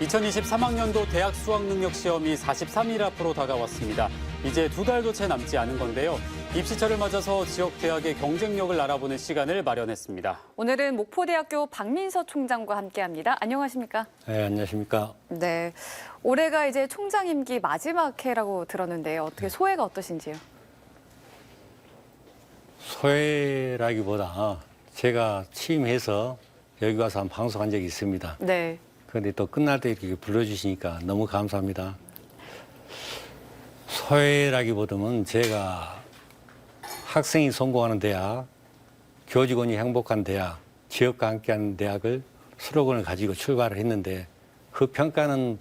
2023학년도 대학 수학능력 시험이 43일 앞으로 다가왔습니다. 이제 2달도 채 남지 않은 건데요. 입시철을 맞아서 지역 대학의 경쟁력을 알아보는 시간을 마련했습니다. 오늘은 목포대학교 박민서 총장과 함께합니다. 안녕하십니까? 네, 안녕하십니까? 네, 올해가 이제 총장 임기 마지막 해라고 들었는데요. 어떻게 소회가 어떠신지요? 소회라기보다 제가 취임해서 여기 와서 한 방송한 적이 있습니다. 네. 그런데 또 끝날 때 이렇게 불러주시니까 너무 감사합니다. 소회라기보다는 제가 학생이 성공하는 대학, 교직원이 행복한 대학, 지역과 함께하는 대학을 슬로건을 가지고 출발을 했는데 그 평가는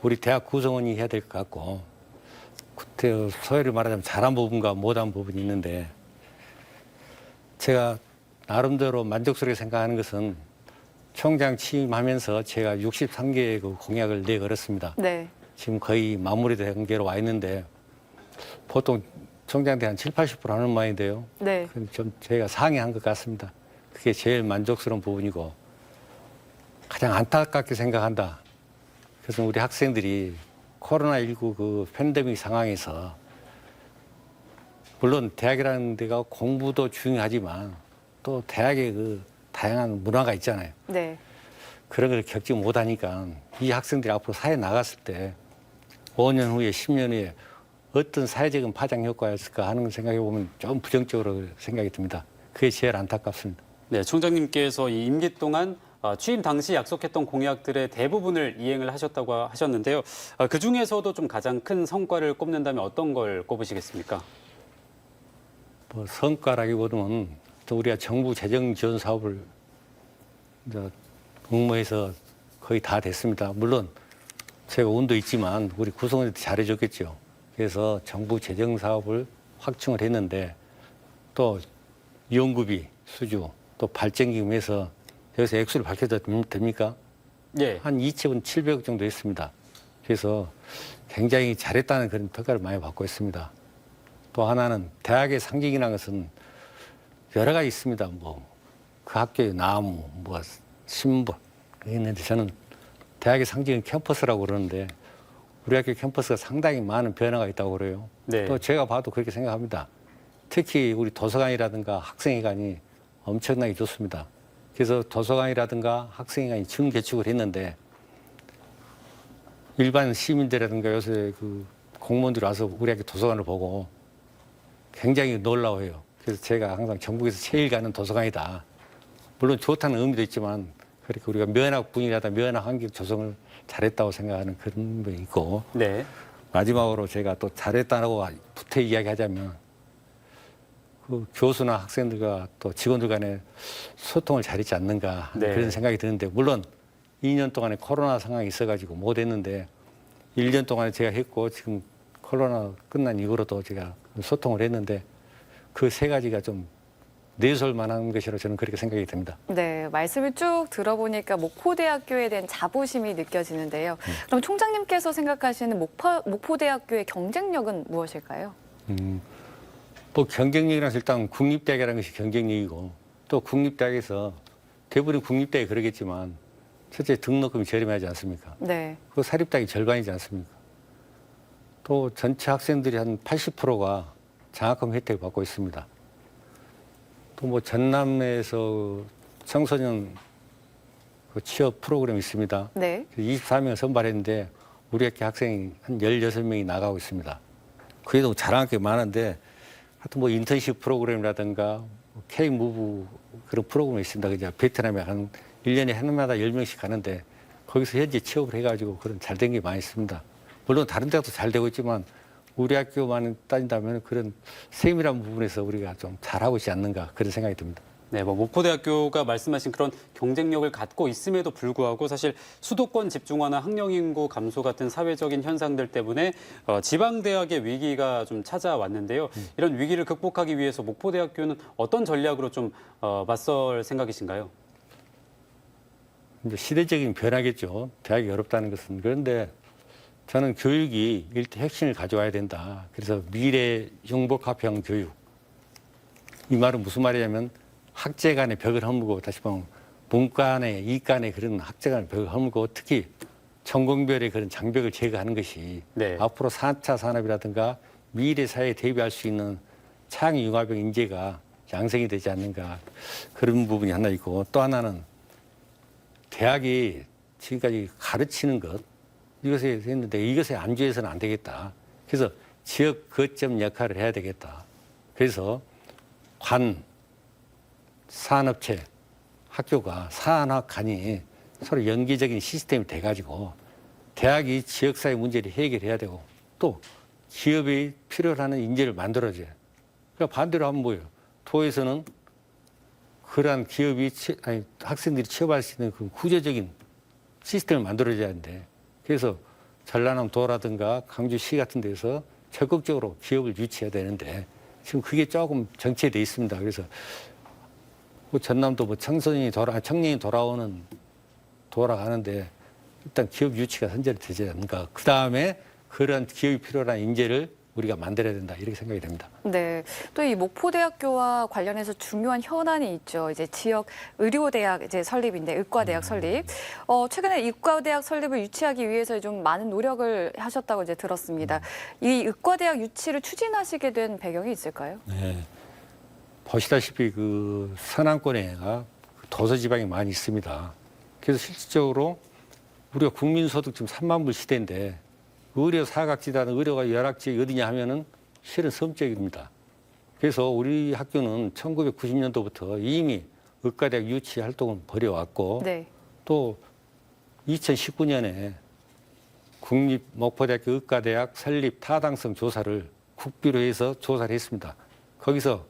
우리 대학 구성원이 해야 될 것 같고 그때 소회를 말하자면 잘한 부분과 못한 부분이 있는데 제가 나름대로 만족스럽게 생각하는 것은 총장 취임하면서 제가 63개의 그 공약을 내걸었습니다. 네. 지금 거의 마무리된 단계로 와 있는데 보통 총장한테 한 70~80% 하는 모양인데요. 네. 좀 제가 상회한 것 같습니다. 그게 제일 만족스러운 부분이고 가장 안타깝게 생각한다. 그래서 우리 학생들이 코로나19 그 팬데믹 상황에서 물론 대학이라는 데가 공부도 중요하지만 또 대학의 그 다양한 문화가 있잖아요. 네. 그런 걸 겪지 못하니까 이 학생들이 앞으로 사회에 나갔을 때 5년 후에 10년 후에 어떤 사회적인 파장 효과였을까 하는 걸 생각해 보면 좀 부정적으로 생각이 듭니다. 그게 제일 안타깝습니다. 네, 총장님께서 이 임기 동안 취임 당시 약속했던 공약들의 대부분을 이행을 하셨다고 하셨는데요. 그 중에서도 좀 가장 큰 성과를 꼽는다면 어떤 걸 꼽으시겠습니까? 뭐 성과라기보다는 또 우리가 정부 재정 지원 사업을 이제 응모해서 거의 다 됐습니다. 물론 제가 운도 있지만 우리 구성원들이 잘해줬겠죠. 그래서 정부 재정 사업을 확충을 했는데 또 연구비 수주 또 발전기금에서 여기서 액수를 밝혀도 됩니까? 예. 한 2,700억 정도 했습니다. 그래서 굉장히 잘했다는 그런 평가를 많이 받고 있습니다. 또 하나는 대학의 상징이라는 것은 여러 가지 있습니다. 뭐 그 학교의 나무, 뭐 심벌 있는데 저는 대학의 상징은 캠퍼스라고 그러는데 우리 학교 캠퍼스가 상당히 많은 변화가 있다고 그래요. 네. 또 제가 봐도 그렇게 생각합니다. 특히 우리 도서관이라든가 학생회관이 엄청나게 좋습니다. 그래서 도서관이라든가 학생회관이 증개축을 했는데 일반 시민들이라든가 요새 그 공무원들이 와서 우리 학교 도서관을 보고 굉장히 놀라워해요. 그래서 제가 항상 전국에서 제일 가는 도서관이다. 물론 좋다는 의미도 있지만 그렇게 우리가 면학 분위기라다 면학 환경 조성을 잘했다고 생각하는 그런 게 있고 네. 마지막으로 제가 또 잘했다고 붙어 이야기하자면 그 교수나 학생들과 또 직원들 간에 소통을 잘했지 않는가 하는 네. 그런 생각이 드는데 물론 2년 동안에 코로나 상황이 있어가지고 못했는데 1년 동안에 제가 했고 지금 코로나 끝난 이후로도 제가 소통을 했는데 그 세 가지가 좀 내세울 만한 것이라고 저는 그렇게 생각이 듭니다. 네, 말씀을 쭉 들어보니까 목포대학교에 대한 자부심이 느껴지는데요. 그럼 총장님께서 생각하시는 목포대학교의 경쟁력은 무엇일까요? 뭐 경쟁력이라서 일단 국립대학이라는 것이 경쟁력이고 또 국립대학에서 대부분 국립대학이 그러겠지만 첫째 등록금이 저렴하지 않습니까? 네. 그 사립대학이 절반이지 않습니까? 또 전체 학생들이 한 80%가 장학금 혜택을 받고 있습니다. 또 뭐 전남에서 청소년 그 취업 프로그램이 있습니다. 네. 24명을 선발했는데 우리 학교 학생이 한 16명이 나가고 있습니다. 그래도 잘하는 게 많은데 하여튼 뭐 인턴십 프로그램이라든가 K-무브 그런 프로그램이 있습니다. 그냥 베트남에 한 1년에 해마다 10명씩 가는데 거기서 현지 취업을 해가지고 그런 잘된 게 많이 있습니다. 물론 다른 데도 잘 되고 있지만 우리 학교만 따진다면 그런 세밀한 부분에서 우리가 좀 잘하고 있지 않는가 그런 생각이 듭니다. 네, 뭐 목포대학교가 말씀하신 그런 경쟁력을 갖고 있음에도 불구하고 사실 수도권 집중화나 학령 인구 감소 같은 사회적인 현상들 때문에 지방 대학의 위기가 좀 찾아왔는데요. 이런 위기를 극복하기 위해서 목포대학교는 어떤 전략으로 좀 맞설 생각이신가요? 이제 시대적인 변화겠죠. 대학이 어렵다는 것은. 그런데 저는 교육이 일대 핵심을 가져와야 된다. 그래서 미래 융복합형 교육. 이 말은 무슨 말이냐면 학제 간의 벽을 허물고 다시 보면 문과 간의 이과 간의 그런 학제 간의 벽을 허물고 특히 전공별의 그런 장벽을 제거하는 것이 네. 앞으로 4차 산업이라든가 미래 사회에 대비할 수 있는 창의융합형 인재가 양성이 되지 않는가 그런 부분이 하나 있고 또 하나는 대학이 지금까지 가르치는 것 이것에 했는데 이것에 안주해서는 안 되겠다. 그래서 지역 거점 역할을 해야 되겠다. 그래서 관, 산업체, 학교가 산학 간이 서로 연계적인 시스템이 돼가지고 대학이 지역사회 문제를 해결해야 되고 또 기업이 필요로 하는 인재를 만들어줘요. 그러니까 반대로 하면 뭐예요? 도에서는 그러한 기업이 학생들이 취업할 수 있는 그 구조적인 시스템을 만들어줘야 하는데 그래서 전라남 도라든가 강주시 같은 데서 적극적으로 기업을 유치해야 되는데 지금 그게 조금 정체돼 있습니다. 그래서 뭐 전남도 뭐 청년이 돌아가는데 일단 기업 유치가 선제로 되지 않는가. 그 다음에 그런 기업이 필요한 인재를 우리가 만들어야 된다 이렇게 생각이 됩니다. 네, 또 이 목포대학교와 관련해서 중요한 현안이 있죠. 이제 지역 의료대학 이제 설립인데 의과대학 설립. 최근에 의과대학 설립을 유치하기 위해서 좀 많은 노력을 하셨다고 이제 들었습니다. 이 의과대학 유치를 추진하시게 된 배경이 있을까요? 네, 보시다시피 그 서남권에가 도서지방이 많이 있습니다. 그래서 실질적으로 우리가 국민소득 지금 3만 불 시대인데 의료 사각지대나 의료가 열악지 어디냐 하면은 실은 섬적입니다. 그래서 우리 학교는 1990년도부터 이미 의과대학 유치 활동을 벌여왔고 네. 또 2019년에 국립 목포대학교 의과대학 설립 타당성 조사를 국비로 해서 조사를 했습니다. 거기서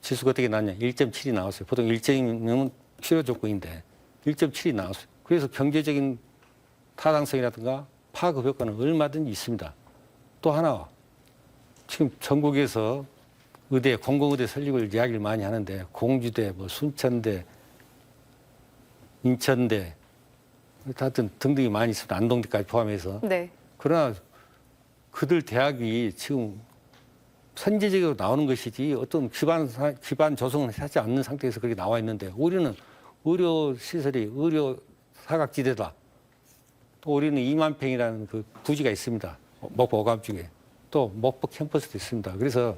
지수가 어떻게 나왔냐? 1.7이 나왔어요. 보통 1점이면 필요 조건인데 1.7이 나왔어요. 그래서 경제적인 타당성이라든가 파급 효과는 얼마든지 있습니다. 또 하나 지금 전국에서 의대, 공공의대 설립을 이야기를 많이 하는데 공주대, 뭐 순천대, 인천대, 하여튼 등등이 많이 있습니다. 안동대까지 포함해서. 네. 그러나 그들 대학이 지금 선제적으로 나오는 것이지 어떤 기반 조성을 하지 않는 상태에서 그렇게 나와 있는데 우리는 의료 시설이 의료 사각지대다. 또 우리는 2만 평이라는 그 부지가 있습니다. 목포 오감 쪽에. 또 목포 캠퍼스도 있습니다. 그래서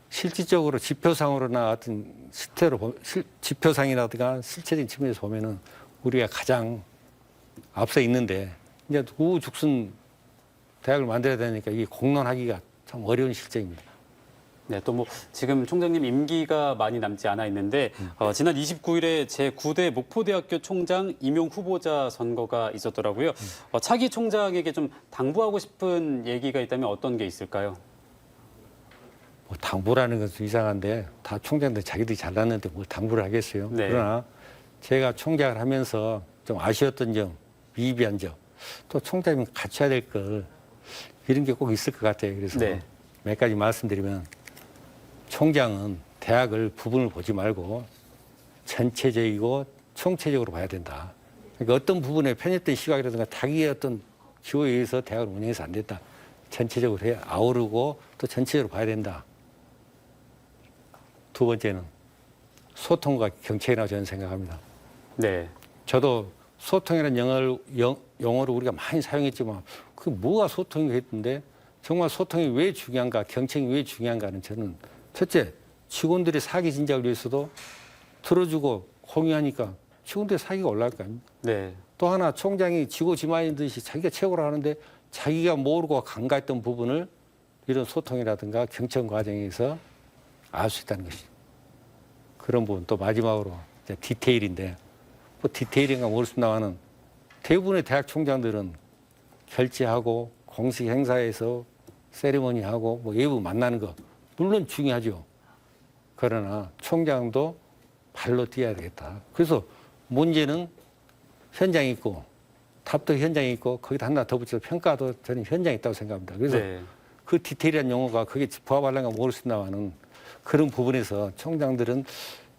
실질적으로 지표상으로나 어떤 지표상이라든가 실체적인 측면에서 보면은 우리가 가장 앞서 있는데 이제 우후죽순 대학을 만들어야 되니까 이게 공론하기가 참 어려운 실정입니다. 네, 또 뭐 지금 총장님 임기가 많이 남지 않아 있는데 지난 29일에 제9대 목포대학교 총장 임용 후보자 선거가 있었더라고요. 차기 총장에게 좀 당부하고 싶은 얘기가 있다면 어떤 게 있을까요? 뭐 당부라는 것은 이상한데 다 총장들 자기들이 잘났는데 뭘 당부를 하겠어요. 네. 그러나 제가 총장을 하면서 좀 아쉬웠던 점, 미비한 점, 또 총장이 갖춰야 될 걸 이런 게 꼭 있을 것 같아요. 그래서 네. 몇 가지 말씀드리면 총장은 대학을 부분을 보지 말고 전체적이고 총체적으로 봐야 된다. 그러니까 어떤 부분에 편협된 시각이라든가 자기의 어떤 기호에 의해서 대학을 운영해서 안 된다. 전체적으로 아우르고 또 전체적으로 봐야 된다. 두 번째는 소통과 경청이라고 저는 생각합니다. 네. 저도 소통이라는 용어를 우리가 많이 사용했지만 그게 뭐가 소통이 했는데 정말 소통이 왜 중요한가, 경청이 왜 중요한가는 저는 첫째, 직원들의 사기 진작을 위해서도 들어주고 공유하니까 직원들의 사기가 올라갈 거 아닙니까? 네. 또 하나 총장이 지고지만인 듯이 자기가 최고로 하는데 자기가 모르고 간과했던 부분을 이런 소통이라든가 경청 과정에서 알 수 있다는 것이죠. 그런 부분 또 마지막으로 이제 디테일인데 뭐 디테일인가 모르겠습니다만은 대부분의 대학 총장들은 결제하고 공식 행사에서 세리머니하고 뭐 외부 만나는 거 물론 중요하죠. 그러나 총장도 발로 뛰어야 되겠다. 그래서 문제는 현장에 있고 답도 현장에 있고 거기다 하나 더 붙여서 평가도 저는 현장에 있다고 생각합니다. 그래서 네. 그 디테일한 용어가 그게 부합하려는가 모르겠습니다만은 그런 부분에서 총장들은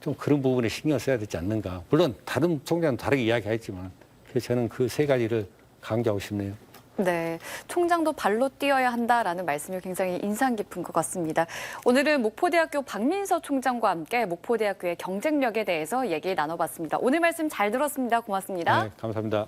좀 그런 부분에 신경 써야 되지 않는가. 물론 다른 총장은 다르게 이야기하겠지만 그래서 저는 그 세 가지를 강조하고 싶네요. 네, 총장도 발로 뛰어야 한다라는 말씀이 굉장히 인상 깊은 것 같습니다. 오늘은 목포대학교 박민서 총장과 함께 목포대학교의 경쟁력에 대해서 얘기 나눠봤습니다. 오늘 말씀 잘 들었습니다. 고맙습니다. 네, 감사합니다.